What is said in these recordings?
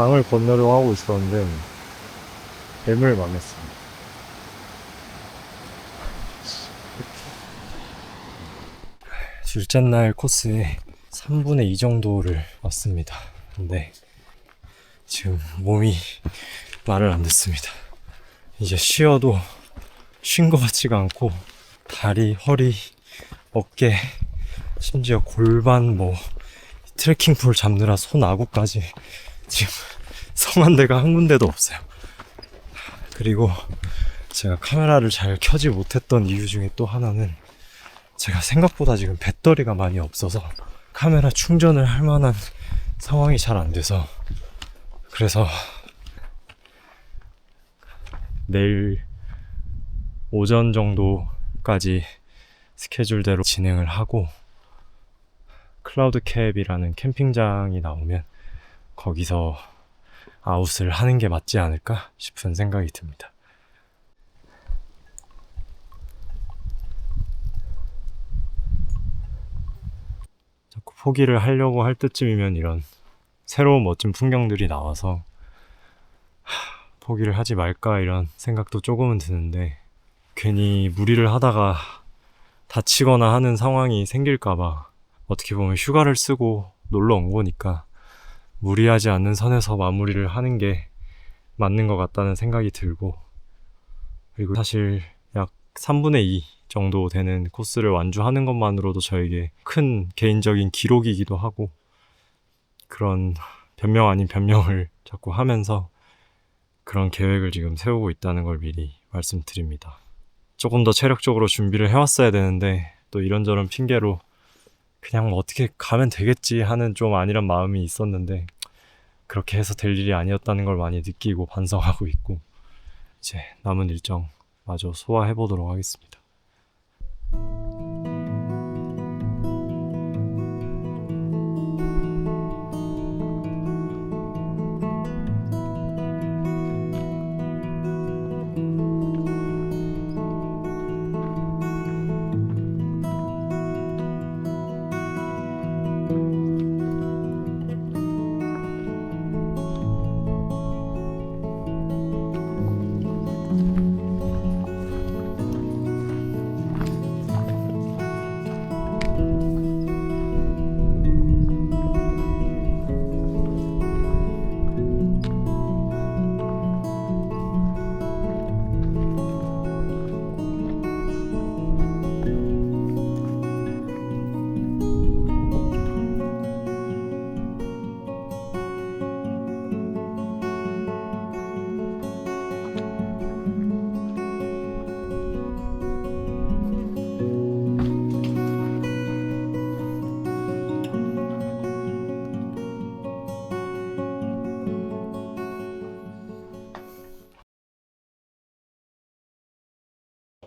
강을 건너려고 하고 있었는데 뱀을 만났습니다. 둘째 날 코스의 3분의 2 정도를 왔습니다. 근데 지금 몸이 말을 안 듣습니다. 이제 쉬어도 쉰 것 같지가 않고 다리, 허리, 어깨, 심지어 골반, 트레킹폴 잡느라 손 아구까지 지금 성한 데가 한 군데도 없어요. 그리고 제가 카메라를 잘 켜지 못했던 이유 중에 또 하나는 제가 생각보다 지금 배터리가 많이 없어서 카메라 충전을 할 만한 상황이 잘 안 돼서, 그래서 내일 오전 정도까지 스케줄대로 진행을 하고 클라우드 캡이라는 캠핑장이 나오면 거기서 아웃을 하는 게 맞지 않을까 싶은 생각이 듭니다. 자꾸 포기를 하려고 할 때쯤이면 이런 새로운 멋진 풍경들이 나와서 포기를 하지 말까 이런 생각도 조금은 드는데, 괜히 무리를 하다가 다치거나 하는 상황이 생길까봐 어떻게 보면 휴가를 쓰고 놀러 온 거니까 무리하지 않는 선에서 마무리를 하는 게 맞는 것 같다는 생각이 들고, 그리고 사실 약 3분의 2 정도 되는 코스를 완주하는 것만으로도 저에게 큰 개인적인 기록이기도 하고, 그런 변명 아닌 변명을 자꾸 하면서 그런 계획을 지금 세우고 있다는 걸 미리 말씀드립니다. 조금 더 체력적으로 준비를 해왔어야 되는데 또 이런저런 핑계로 그냥 어떻게 가면 되겠지 하는 좀 안일한 마음이 있었는데, 그렇게 해서 될 일이 아니었다는 걸 많이 느끼고 반성하고 있고, 이제 남은 일정 마저 소화해보도록 하겠습니다.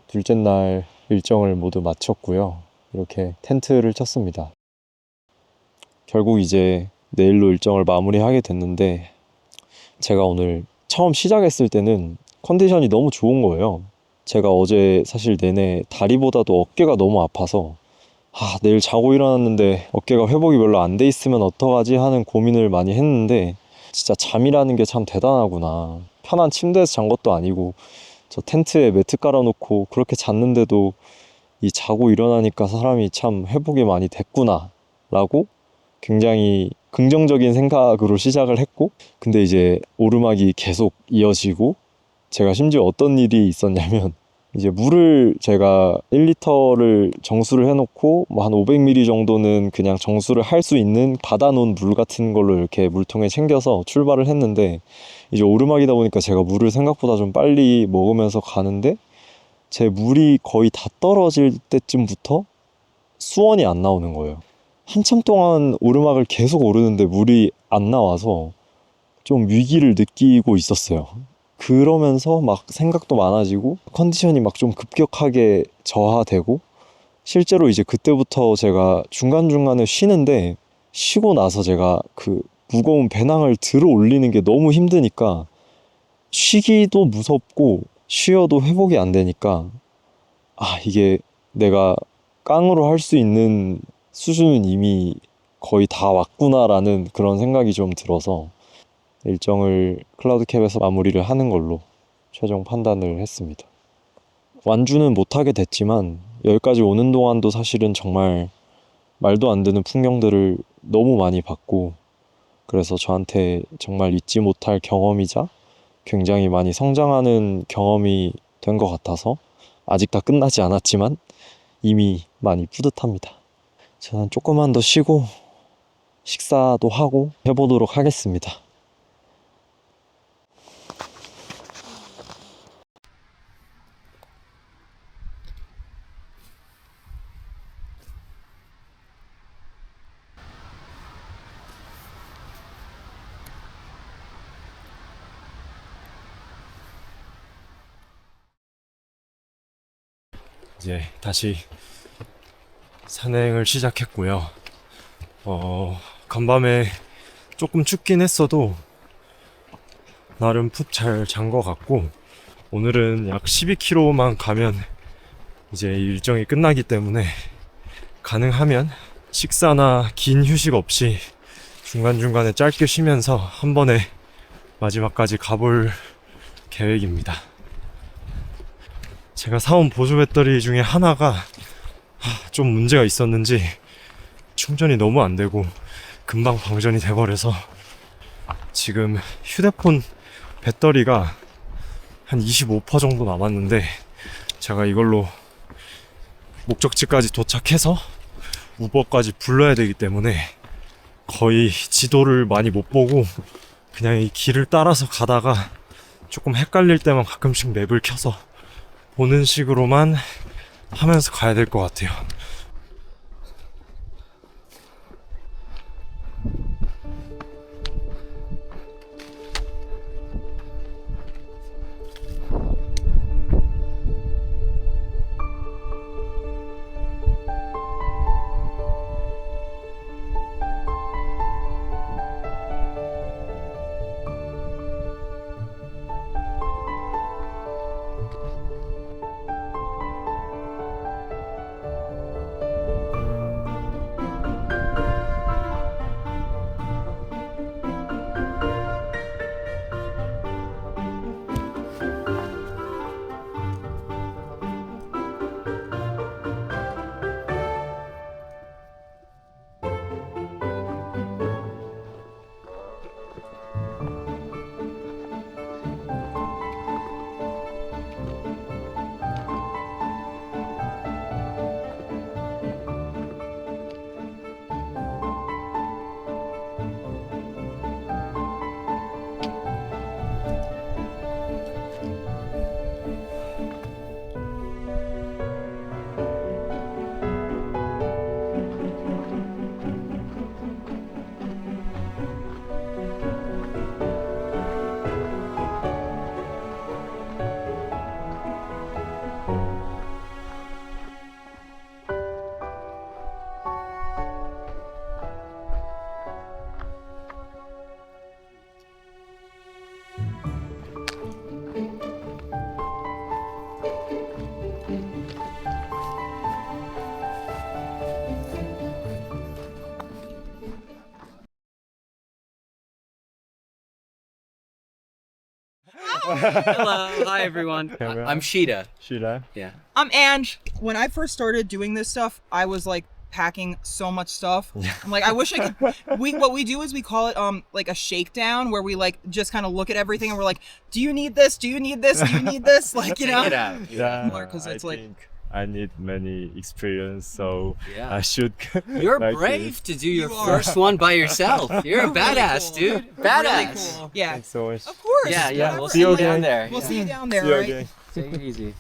둘째 날 일정을 모두 마쳤고요. 이렇게 텐트를 쳤습니다. 결국 이제 내일로 일정을 마무리하게 됐는데, 제가 오늘 처음 시작했을 때는 컨디션이 너무 좋은 거예요. 제가 어제 사실 내내 다리보다도 어깨가 너무 아파서 내일 자고 일어났는데 어깨가 회복이 별로 안 돼 있으면 어떡하지 하는 고민을 많이 했는데, 진짜 잠이라는 게 참 대단하구나. 편한 침대에서 잔 것도 아니고 저 텐트에 매트 깔아놓고 그렇게 잤는데도 이 자고 일어나니까 사람이 참 회복이 많이 됐구나 라고 굉장히 긍정적인 생각으로 시작을 했고, 근데 이제 오르막이 계속 이어지고, 제가 심지어 어떤 일이 있었냐면, 이제 물을 제가 1리터를 정수를 해놓고 한 500ml 정도는 그냥 정수를 할 수 있는 받아놓은 물 같은 걸로 이렇게 물통에 챙겨서 출발을 했는데, 이제 오르막이다 보니까 제가 물을 생각보다 좀 빨리 먹으면서 가는데, 제 물이 거의 다 떨어질 때쯤부터 수원이 안 나오는 거예요. 한참 동안 오르막을 계속 오르는데 물이 안 나와서 좀 위기를 느끼고 있었어요. 그러면서 막 생각도 많아지고 컨디션이 막 좀 급격하게 저하되고, 실제로 이제 그때부터 제가 중간중간에 쉬는데, 쉬고 나서 제가 그 무거운 배낭을 들어 올리는 게 너무 힘드니까 쉬기도 무섭고 쉬어도 회복이 안 되니까 이게 내가 깡으로 할 수 있는 수준은 이미 거의 다 왔구나라는 그런 생각이 좀 들어서, 일정을 클라우드캡에서 마무리를 하는 걸로 최종 판단을 했습니다. 완주는 못하게 됐지만 여기까지 오는 동안도 사실은 정말 말도 안 되는 풍경들을 너무 많이 봤고, 그래서 저한테 정말 잊지 못할 경험이자 굉장히 많이 성장하는 경험이 된 것 같아서 아직 다 끝나지 않았지만 이미 많이 뿌듯합니다. 저는 조금만 더 쉬고 식사도 하고 해보도록 하겠습니다. 이제 다시 산행을 시작했고요. 간밤에 조금 춥긴 했어도 나름 푹 잘 잔 것 같고, 오늘은 약 12km만 가면 이제 일정이 끝나기 때문에 가능하면 식사나 긴 휴식 없이 중간중간에 짧게 쉬면서 한 번에 마지막까지 가볼 계획입니다. 제가 사온 보조 배터리 중에 하나가 좀 문제가 있었는지 충전이 너무 안 되고 금방 방전이 돼버려서 지금 휴대폰 배터리가 한 25% 정도 남았는데, 제가 이걸로 목적지까지 도착해서 우버까지 불러야 되기 때문에 거의 지도를 많이 못 보고 그냥 이 길을 따라서 가다가 조금 헷갈릴 때만 가끔씩 맵을 켜서 보는 식으로만 하면서 가야 될 것 같아요. Hello, hi everyone. I'm Sheeta. Sheila? Yeah. I'm Ange. When I first started doing this stuff, I was like packing so much stuff. I'm like, I wish I could. What we do is we call it like a shakedown, where we like just kind of look at everything and we're like, do you need this? Do you need this? Do you need this? Like, you know. Check it out. Yeah, Because it's like, think I need many experience, so Yeah. I should. You're like brave to do your You are. first one by yourself. You're a Really badass, cool. dude. really Badass. cool. Yeah. Thanks so much. Of course. Yeah, yeah. whatever. We'll See see you you again. down there. We'll Yeah. see you down there, See you right? again. Take it easy.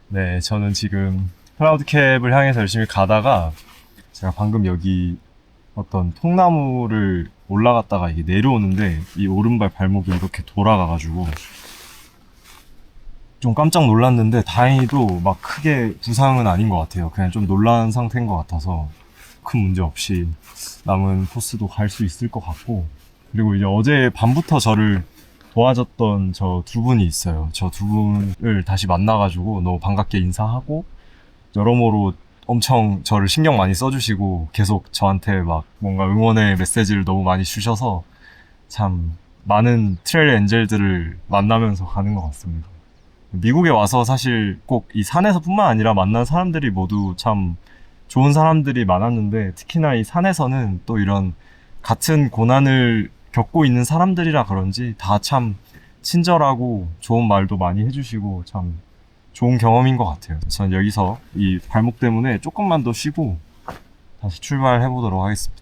네, 저는 지금 클라우드캡을 향해서 열심히 가다가 제가 방금 여기 어떤 통나무를 올라갔다가 이게 내려오는데 이 오른발 발목이 이렇게 돌아가가지고 좀 깜짝 놀랐는데, 다행히도 막 크게 부상은 아닌 것 같아요. 그냥 좀 놀란 상태인 것 같아서 큰 문제 없이 남은 코스도 갈 수 있을 것 같고, 그리고 이제 어제 밤부터 저를 도와줬던 저 두 분이 있어요. 저 두 분을 다시 만나가지고 너무 반갑게 인사하고, 여러모로 엄청 저를 신경 많이 써주시고 계속 저한테 막 뭔가 응원의 메시지를 너무 많이 주셔서 참 많은 트레일 엔젤들을 만나면서 가는 것 같습니다. 미국에 와서 사실 꼭 이 산에서뿐만 아니라 만난 사람들이 모두 참 좋은 사람들이 많았는데, 특히나 이 산에서는 또 이런 같은 고난을 겪고 있는 사람들이라 그런지 다 참 친절하고 좋은 말도 많이 해주시고 참 좋은 경험인 것 같아요. 전 여기서 이 발목 때문에 조금만 더 쉬고 다시 출발해 보도록 하겠습니다.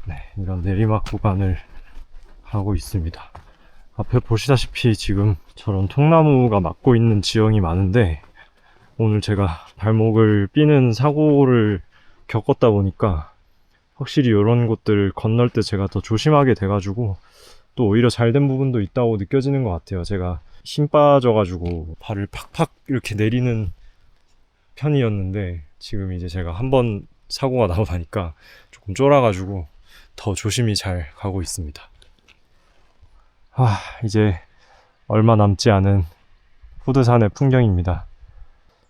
네, 이런 내리막 구간을 가고 있습니다. 앞에 보시다시피 지금 저런 통나무가 막고 있는 지형이 많은데, 오늘 제가 발목을 삐는 사고를 겪었다 보니까 확실히 이런 곳들 건널 때 제가 더 조심하게 돼가지고 또 오히려 잘된 부분도 있다고 느껴지는 것 같아요. 제가 힘 빠져가지고 발을 팍팍 이렇게 내리는 편이었는데, 지금 이제 제가 한번 사고가 나고 나니까 조금 쫄아가지고 더 조심히 잘 가고 있습니다. 이제 얼마 남지 않은 후드산의 풍경입니다.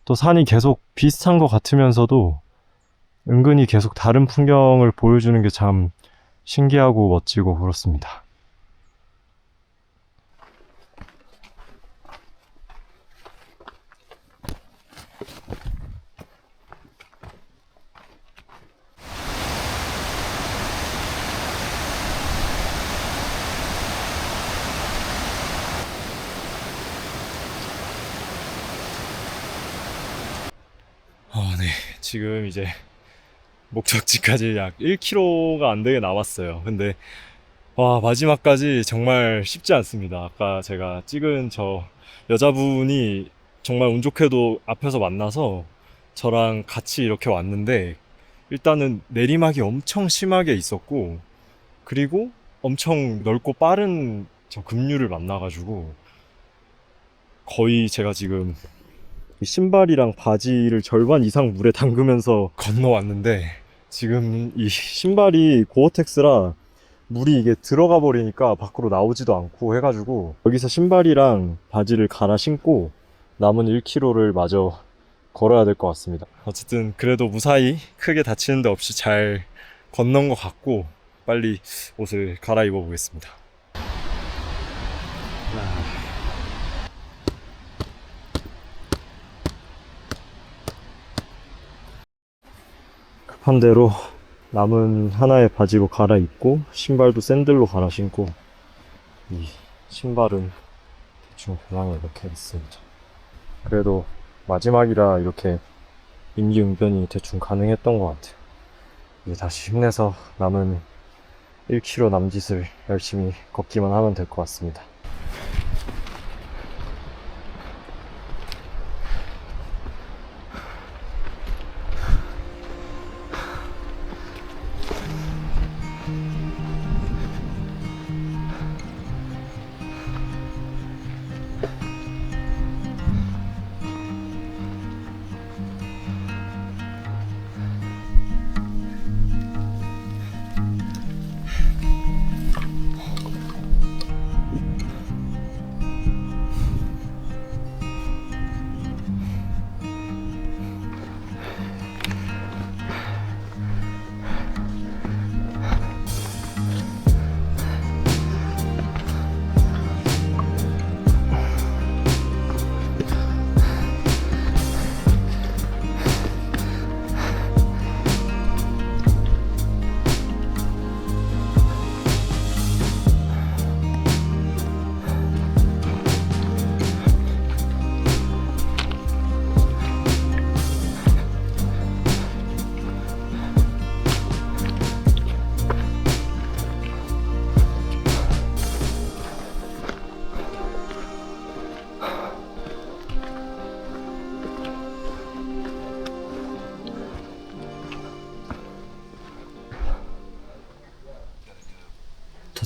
또 산이 계속 비슷한 것 같으면서도 은근히 계속 다른 풍경을 보여주는 게 참 신기하고 멋지고 그렇습니다. 네. 지금 이제 목적지까지 약 1km가 안 되게 남았어요. 근데 마지막까지 정말 쉽지 않습니다. 아까 제가 찍은 저 여자분이 정말 운 좋게도 앞에서 만나서 저랑 같이 이렇게 왔는데, 일단은 내리막이 엄청 심하게 있었고, 그리고 엄청 넓고 빠른 저 급류를 만나가지고 거의 제가 지금 신발이랑 바지를 절반 이상 물에 담그면서 건너왔는데, 지금 이 신발이 고어텍스라 물이 이게 들어가 버리니까 밖으로 나오지도 않고 해가지고 여기서 신발이랑 바지를 갈아 신고 남은 1km를 마저 걸어야 될 것 같습니다. 어쨌든 그래도 무사히 크게 다치는 데 없이 잘 건넌 것 같고, 빨리 옷을 갈아입어 보겠습니다. 급한 대로 남은 하나의 바지로 갈아입고 신발도 샌들로 갈아 신고, 이 신발은 대충 배낭에 이렇게 있습니다. 그래도 마지막이라 이렇게 임기응변이 대충 가능했던 것 같아요. 이제 다시 힘내서 남은 1km 남짓을 열심히 걷기만 하면 될 것 같습니다.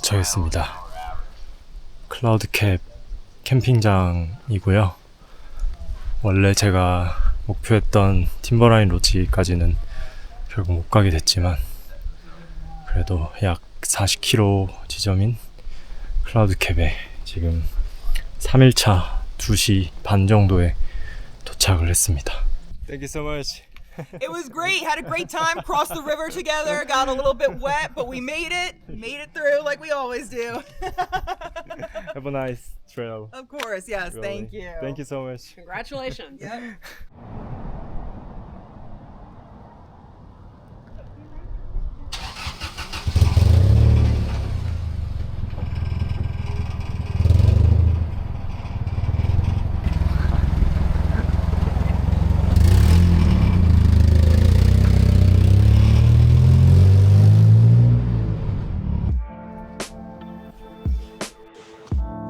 도착했습니다. 클라우드캡 캠핑장이고요. 원래 제가 목표했던 팀버라인 로지까지는 결국 못 가게 됐지만 그래도 약 40km 지점인 클라우드캡에 지금 3일차 2시 반 정도에 도착을 했습니다. Thank you so much. It was great. Had a great time. Crossed the river together. Got a little bit wet, but we made it. Made it through like we always do. Have a nice trail. Of course, yes. Really. Thank you. Thank you so much. Congratulations. Yep.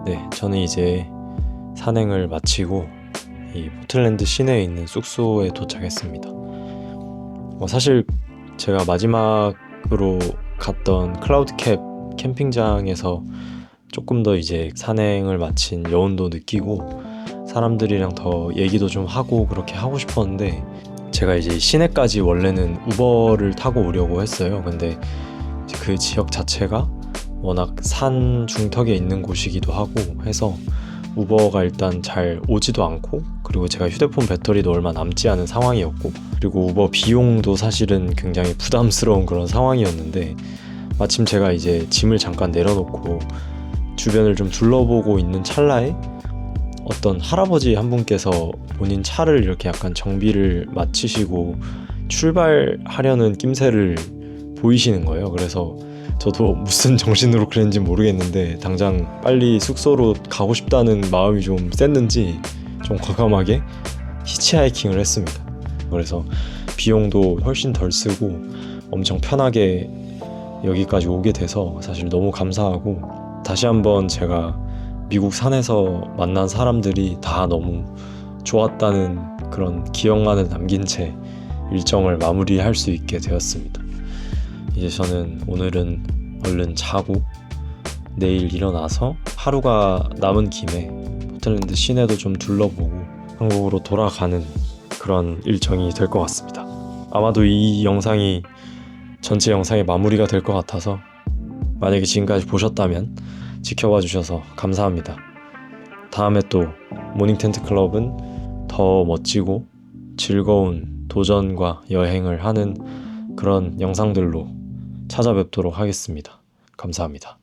네, 저는 이제 산행을 마치고 이 포틀랜드 시내에 있는 숙소에 도착했습니다. 사실 제가 마지막으로 갔던 클라우드캡 캠핑장에서 조금 더 이제 산행을 마친 여운도 느끼고 사람들이랑 더 얘기도 좀 하고 그렇게 하고 싶었는데 제가 이제 시내까지 원래는 우버를 타고 오려고 했어요. 근데 그 지역 자체가 워낙 산 중턱에 있는 곳이기도 하고 해서 우버가 일단 잘 오지도 않고, 그리고 제가 휴대폰 배터리도 얼마 남지 않은 상황이었고, 그리고 우버 비용도 사실은 굉장히 부담스러운 그런 상황이었는데 마침 제가 이제 짐을 잠깐 내려놓고 주변을 좀 둘러보고 있는 찰나에 어떤 할아버지 한 분께서 본인 차를 이렇게 약간 정비를 마치시고 출발하려는 낌새를 보이시는 거예요. 그래서 저도 무슨 정신으로 그랬는지 모르겠는데 당장 빨리 숙소로 가고 싶다는 마음이 좀 셌는지 좀 과감하게 히치하이킹을 했습니다. 그래서 비용도 훨씬 덜 쓰고 엄청 편하게 여기까지 오게 돼서 사실 너무 감사하고, 다시 한번 제가 미국 산에서 만난 사람들이 다 너무 좋았다는 그런 기억만을 남긴 채 일정을 마무리할 수 있게 되었습니다. 이제 저는 오늘은 얼른 자고 내일 일어나서 하루가 남은 김에 포틀랜드 시내도 좀 둘러보고 한국으로 돌아가는 그런 일정이 될 것 같습니다. 아마도 이 영상이 전체 영상의 마무리가 될 것 같아서 만약에 지금까지 보셨다면 지켜봐 주셔서 감사합니다. 다음에 또 모닝 텐트 클럽은 더 멋지고 즐거운 도전과 여행을 하는 그런 영상들로 찾아뵙도록 하겠습니다. 감사합니다.